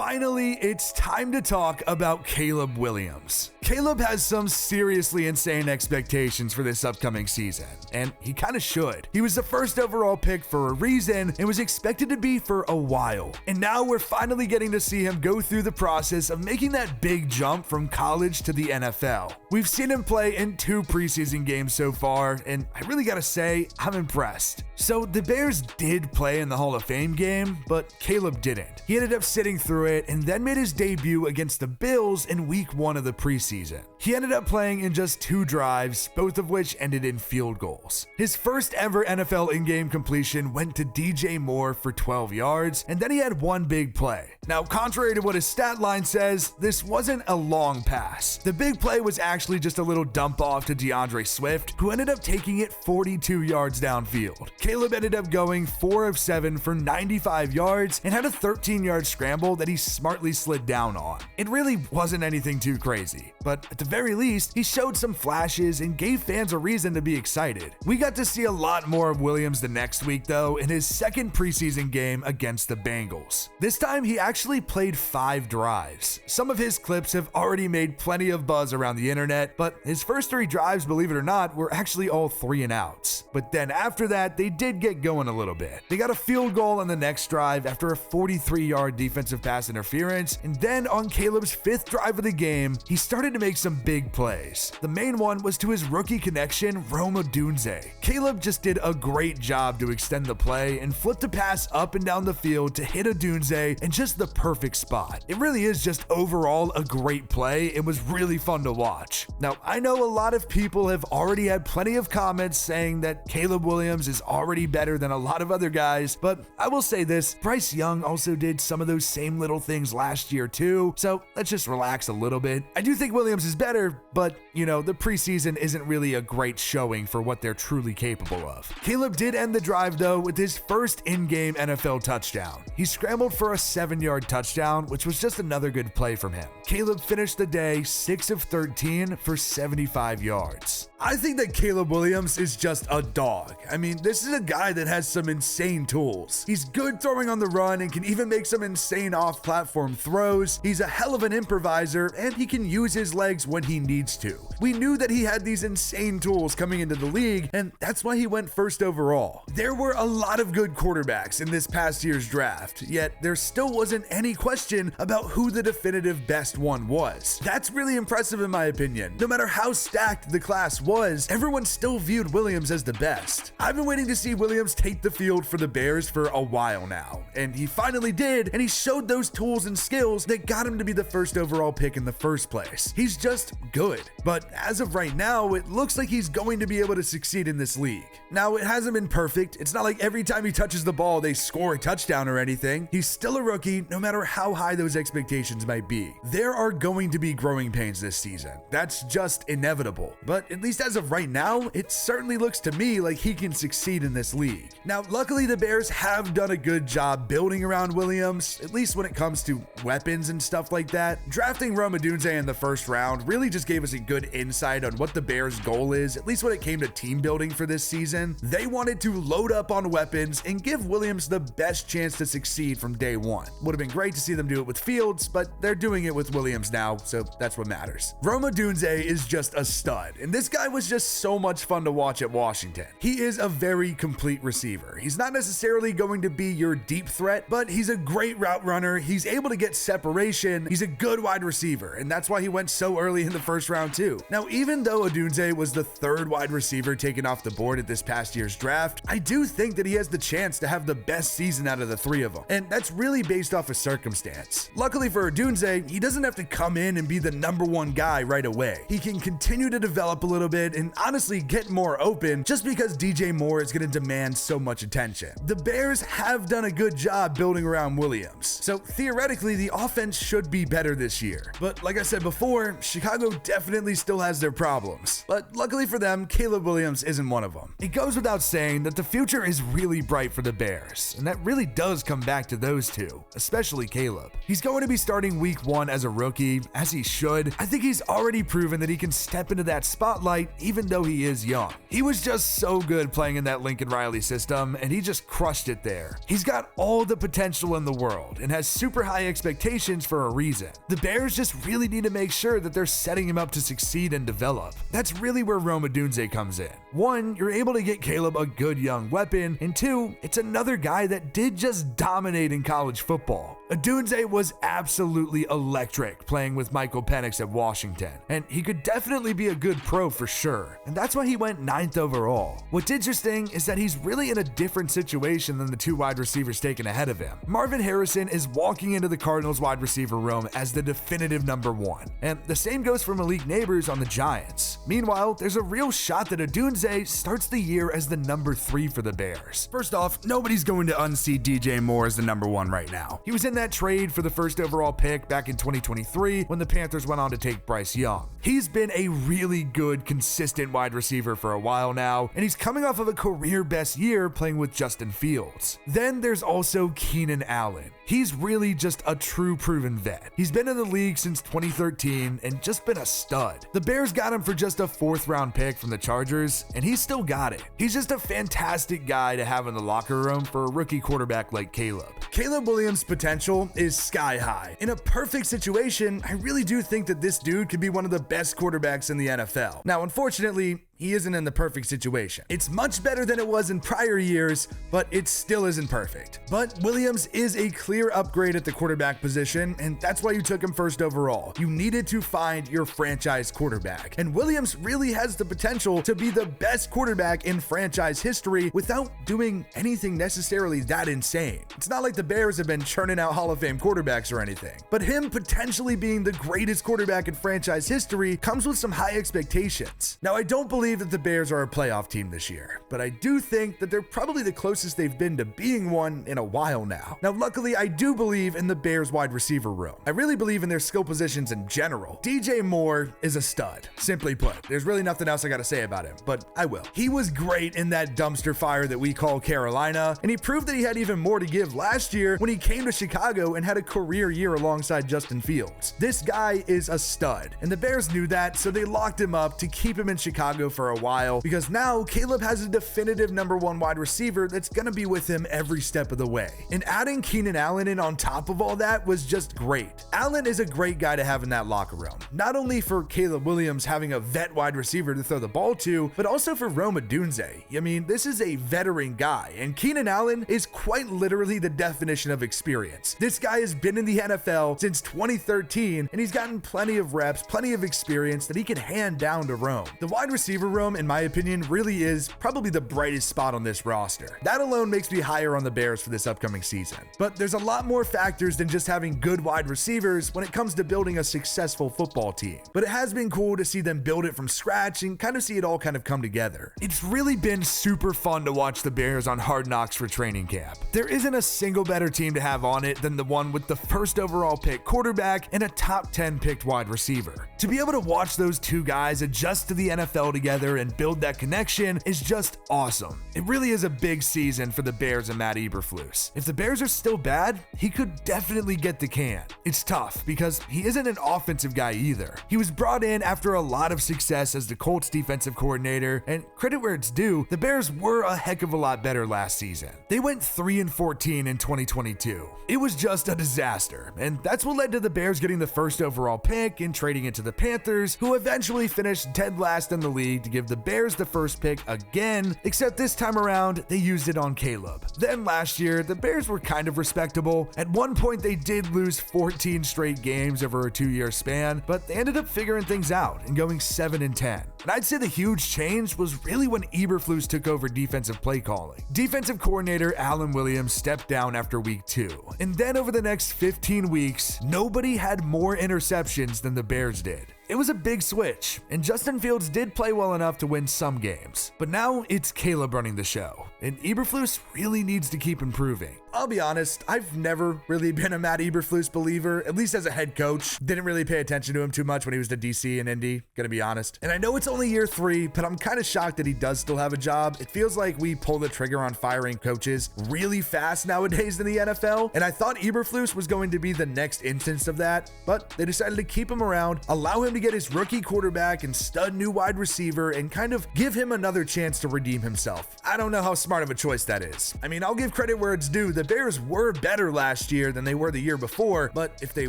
Finally, it's time to talk about Caleb Williams. Caleb has some seriously insane expectations for this upcoming season, and he kind of should. He was the first overall pick for a reason and was expected to be for a while. And now we're finally getting to see him go through the process of making that big jump from college to the NFL. We've seen him play in 2 preseason games so far, and I really gotta say, I'm impressed. So the Bears did play in the Hall of Fame game, but Caleb didn't. He ended up sitting through it and then made his debut against the Bills in week 1 of the preseason. He ended up playing in just 2 drives, both of which ended in field goals. His first ever NFL in-game completion went to DJ Moore for 12 yards, and then he had 1 big play. Now, contrary to what his stat line says, this wasn't a long pass. The big play was actually just a little dump off to DeAndre Swift, who ended up taking it 42 yards downfield. Caleb ended up going 4 of 7 for 95 yards and had a 13-yard scramble that he smartly slid down on. It really wasn't anything too crazy, but at the very least, he showed some flashes and gave fans a reason to be excited. We got to see a lot more of Williams the next week though in his second preseason game against the Bengals. This time he actually played 5 drives. Some of his clips have already made plenty of buzz around the internet, but his first 3 drives, believe it or not, were actually all 3 and outs. But then after that, they did get going a little bit. They got a field goal on the next drive after a 43-yard defensive pass interference, and then on Caleb's 5th drive of the game, he started to make some big plays. The main one was to his rookie connection, Rome Odunze. Caleb just did a great job to extend the play and flipped a pass up and down the field to hit Odunze in just the perfect spot. It really is just overall a great play. It was really fun to watch. Now, I know a lot of people have already had plenty of comments saying that Caleb Williams is already better than a lot of other guys, but I will say this, Bryce Young also did some of those same little things last year too, so let's just relax a little bit. I do think Williams is better, but the preseason isn't really a great showing for what they're truly capable of. Caleb did end the drive though with his first in-game NFL touchdown. He scrambled for a 7-yard touchdown, which was just another good play from him. Caleb finished the day 6 of 13 for 75 yards. I think that Caleb Williams is just a dog. I mean, this is a guy that has some insane tools. He's good throwing on the run and can even make some insane off-platform throws. He's a hell of an improviser, and he can use his legs when he needs to. We knew that he had these insane tools coming into the league, and that's why he went first overall. There were a lot of good quarterbacks in this past year's draft, yet there still wasn't any question about who the definitive best one was. That's really impressive in my opinion. No matter how stacked the class was, everyone still viewed Williams as the best. I've been waiting to see Williams take the field for the Bears for a while now, and he finally did, and he showed those tools and skills that got him to be the first overall pick in the first place. He's just good, but as of right now, it looks like he's going to be able to succeed in this league. Now, it hasn't been perfect. It's not like every time he touches the ball, they score a touchdown or anything. He's still a rookie, no matter how high those expectations might be. There are going to be growing pains this season. That's just inevitable. But at least as of right now, it certainly looks to me like he can succeed in this league. Now, luckily, the Bears have done a good job building around Williams, at least when it comes to weapons and stuff like that. Drafting Rome Odunze in the first round really just gave us a good insight on what the Bears' goal is, at least when it came to team building for this season. They wanted to load up on weapons and give Williams the best chance to succeed from day one. Would have been great to see them do it with Fields, but they're doing it with Williams now, so that's what matters. Rome Odunze is just a stud, and this guy was just so much fun to watch at Washington. He is a very complete receiver. He's not necessarily going to be your deep threat, but he's a great route runner. He's able to get separation. He's a good wide receiver, and that's why he went so early in the first round too. Now, even though Odunze was the 3rd wide receiver taken off the board at this past year's draft, I do think that he has the chance to have the best season out of the 3 of them, and that's really based off of circumstance. Luckily for Odunze, he doesn't have to come in and be the #1 guy right away. He can continue to develop a little bit and honestly get more open just because DJ Moore is going to demand so much attention. The Bears have done a good job building around Williams, so theoretically the offense should be better this year. But like I said before, Chicago definitely still has their problems. But luckily for them, Caleb Williams isn't one of them. It goes without saying that the future is really bright for the Bears, and that really does come back to those two, especially Caleb. He's going to be starting week 1 as a rookie, as he should. I think he's already proven that he can step into that spotlight even though he is young. He was just so good playing in that Lincoln Riley system, and he just crushed it there. He's got all the potential in the world and has super super high expectations for a reason. The Bears just really need to make sure that they're setting him up to succeed and develop. That's really where Rome Odunze comes in. 1, you're able to get Caleb a good young weapon, and 2, it's another guy that did just dominate in college football. Odunze was absolutely electric playing with Michael Penix at Washington, and he could definitely be a good pro for sure, and that's why he went 9th overall. What's interesting is that he's really in a different situation than the 2 wide receivers taken ahead of him. Marvin Harrison is walking into the Cardinals wide receiver room as the definitive number 1, and the same goes for Malik Neighbors on the Giants. Meanwhile, there's a real shot that Odunze starts the year as the number 3 for the Bears. First off, nobody's going to unseat DJ Moore as the number 1 right now. He was in that trade for the first overall pick back in 2023 when the Panthers went on to take Bryce Young. He's been a really good, consistent wide receiver for a while now, and he's coming off of a career best year playing with Justin Fields. Then there's also Keenan Allen. He's really just a true proven vet. He's been in the league since 2013 and just been a stud. The Bears got him for just a 4th round pick from the Chargers, and he's still got it. He's just a fantastic guy to have in the locker room for a rookie quarterback like Caleb. Caleb Williams' potential is sky high. In a perfect situation, I really do think that this dude could be one of the best quarterbacks in the NFL. Now, unfortunately, he isn't in the perfect situation. It's much better than it was in prior years, but it still isn't perfect. But Williams is a clear upgrade at the quarterback position, and that's why you took him 1st overall. You needed to find your franchise quarterback, and Williams really has the potential to be the best quarterback in franchise history without doing anything necessarily that insane. It's not like the Bears have been churning out Hall of Fame quarterbacks or anything, but him potentially being the greatest quarterback in franchise history comes with some high expectations. Now, I don't believe that the Bears are a playoff team this year, but I do think that they're probably the closest they've been to being one in a while now. Now, luckily, I do believe in the Bears wide receiver room. I really believe in their skill positions in general. DJ Moore is a stud, simply put. There's really nothing else I gotta say about him, but I will. He was great in that dumpster fire that we call Carolina, and he proved that he had even more to give last year when he came to Chicago and had a career year alongside Justin Fields. This guy is a stud, and the Bears knew that, so they locked him up to keep him in Chicago for a while, because now Caleb has a definitive number 1 wide receiver that's gonna be with him every step of the way. And adding Keenan Allen in on top of all that was just great. Allen is a great guy to have in that locker room, not only for Caleb Williams having a vet wide receiver to throw the ball to, but also for Rome Odunze. I mean, this is a veteran guy, and Keenan Allen is quite literally the definition of experience. This guy has been in the NFL since 2013, and he's gotten plenty of reps, plenty of experience that he can hand down to Rome. The wide receiver room, in my opinion, really is probably the brightest spot on this roster. That alone makes me higher on the Bears for this upcoming season. But there's a lot more factors than just having good wide receivers when it comes to building a successful football team. But it has been cool to see them build it from scratch and kind of see it all kind of come together. It's really been super fun to watch the Bears on Hard Knocks for training camp. There isn't a single better team to have on it than the one with the 1st overall pick quarterback and a top 10 picked wide receiver. To be able to watch those 2 guys adjust to the NFL together and build that connection is just awesome. It really is a big season for the Bears and Matt Eberflus. If the Bears are still bad, he could definitely get the can. It's tough because he isn't an offensive guy either. He was brought in after a lot of success as the Colts defensive coordinator, and credit where it's due, the Bears were a heck of a lot better last season. They went 3-14 in 2022. It was just a disaster, and that's what led to the Bears getting the 1st overall pick and trading it to the Panthers, who eventually finished dead last in the league to give the Bears the 1st pick again, except this time around, they used it on Caleb. Then last year, the Bears were kind of respectable. At one point, they did lose 14 straight games over a 2-year span, but they ended up figuring things out and going 7-10. And I'd say the huge change was really when Eberflus took over defensive play calling. Defensive coordinator Alan Williams stepped down after week 2. And then over the next 15 weeks, nobody had more interceptions than the Bears did. It was a big switch, and Justin Fields did play well enough to win some games. But now it's Caleb running the show, and Eberflus really needs to keep improving. I'll be honest, I've never really been a Matt Eberflus believer, at least as a head coach. Didn't really pay attention to him too much when he was to DC and Indy, gonna be honest. And I know it's only year 3, but I'm kind of shocked that he does still have a job. It feels like we pull the trigger on firing coaches really fast nowadays in the NFL, and I thought Eberflus was going to be the next instance of that, but they decided to keep him around, allow him to get his rookie quarterback and stud new wide receiver, and kind of give him another chance to redeem himself. I don't know how smart of a choice that is. I mean, I'll give credit where it's due. The the Bears were better last year than they were the year before, but if they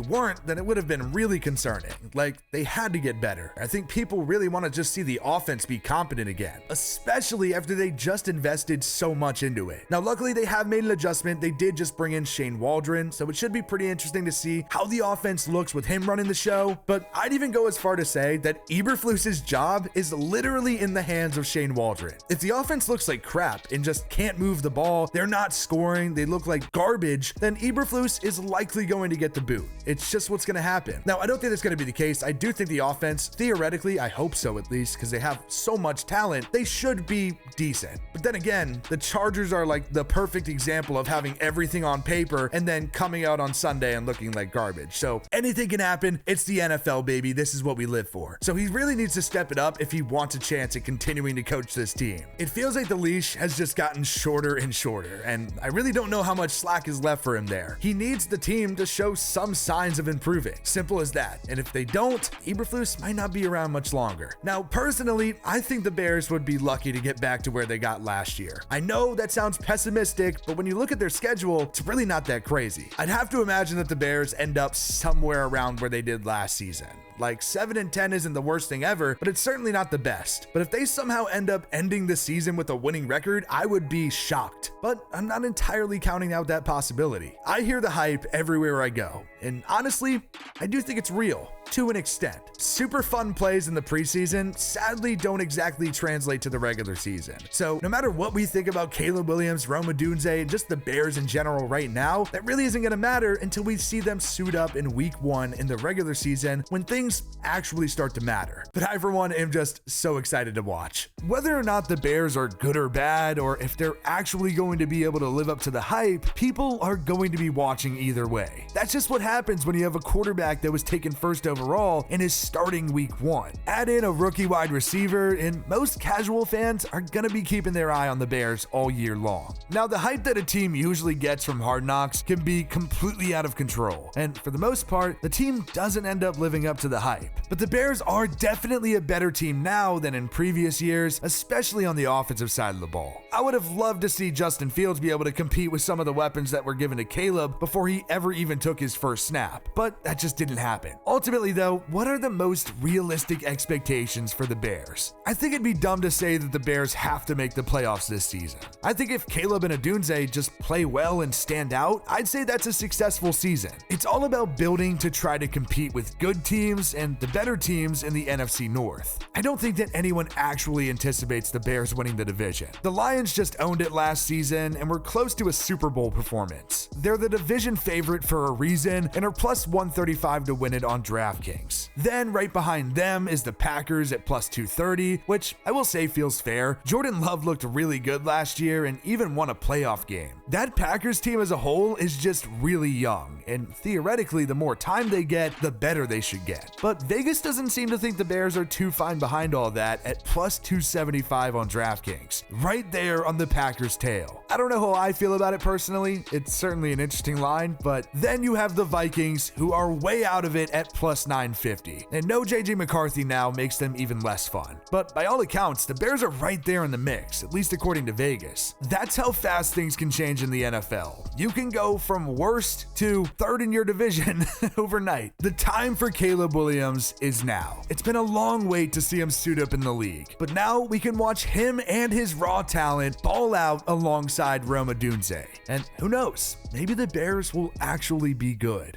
weren't, then it would have been really concerning. Like, they had to get better. I think people really want to just see the offense be competent again, especially after they just invested so much into it. Now, luckily, they have made an adjustment. They did just bring in Shane Waldron, so it should be pretty interesting to see how the offense looks with him running the show. But I'd even go as far to say that Eberflus's job is literally in the hands of Shane Waldron. If the offense looks like crap and just can't move the ball, they're not scoring, they look like garbage, then Eberflus is likely going to get the boot. It's just what's going to happen. Now, I don't think that's going to be the case. I do think the offense, theoretically, I hope so at least, because they have so much talent, they should be decent. But then again, the Chargers are like the perfect example of having everything on paper and then coming out on Sunday and looking like garbage. So anything can happen. It's the NFL, baby. This is what we live for. So he really needs to step it up if he wants a chance at continuing to coach this team. It feels like the leash has just gotten shorter and shorter, and I really don't know how much slack is left for him there. He needs the team to show some signs of improving. Simple as that. And if they don't, Eberflus might not be around much longer. Now, personally, I think the Bears would be lucky to get back to where they got last year. I know that sounds pessimistic, but when you look at their schedule, it's really not that crazy. I'd have to imagine that the Bears end up somewhere around where they did last season. Like 7-10 isn't the worst thing ever, but it's certainly not the best. But if they somehow end up ending the season with a winning record, I would be shocked. But I'm not entirely counting out that possibility. I hear the hype everywhere I go, and honestly, I do think it's real. To an extent. Super fun plays in the preseason sadly don't exactly translate to the regular season. So no matter what we think about Caleb Williams, Rome Odunze, and just the Bears in general right now, that really isn't going to matter until we see them suit up in week 1 in the regular season when things actually start to matter. But I, for one, am just so excited to watch. Whether or not the Bears are good or bad, or if they're actually going to be able to live up to the hype, people are going to be watching either way. That's just what happens when you have a quarterback that was taken first overall and is starting week 1. Add in a rookie wide receiver, and most casual fans are going to be keeping their eye on the Bears all year long. Now, the hype that a team usually gets from Hard Knocks can be completely out of control, and for the most part, the team doesn't end up living up to the hype. But the Bears are definitely a better team now than in previous years, especially on the offensive side of the ball. I would have loved to see Justin Fields be able to compete with some of the weapons that were given to Caleb before he ever even took his first snap, but that just didn't happen. Ultimately though, what are the most realistic expectations for the Bears? I think it'd be dumb to say that the Bears have to make the playoffs this season. I think if Caleb and Odunze just play well and stand out, I'd say that's a successful season. It's all about building to try to compete with good teams and the better teams in the NFC North. I don't think that anyone actually anticipates the Bears winning the division. The Lions just owned it last season and were close to a Super Bowl performance. They're the division favorite for a reason and are plus 135 to win it on DraftKings. Then right behind them is the Packers at plus 230, which I will say feels fair. Jordan Love looked really good last year and even won a playoff game. That Packers team as a whole is just really young, and theoretically the more time they get, the better they should get. But Vegas doesn't seem to think the Bears are too fine behind all that at plus 275 on DraftKings, right there on the Packers' tail. I don't know how I feel about it personally. It's certainly an interesting line, but then you have the Vikings, who are way out of it at plus 950. And no JJ McCarthy now makes them even less fun. But by all accounts, the Bears are right there in the mix, at least according to Vegas. That's how fast things can change in the NFL. You can go from worst to third in your division overnight. The time for Caleb Williams is now. It's been a long wait to see him suit up in the league, but now we can watch him and his raw talent ball out alongside Rome Odunze. And who knows, maybe the Bears will actually be good.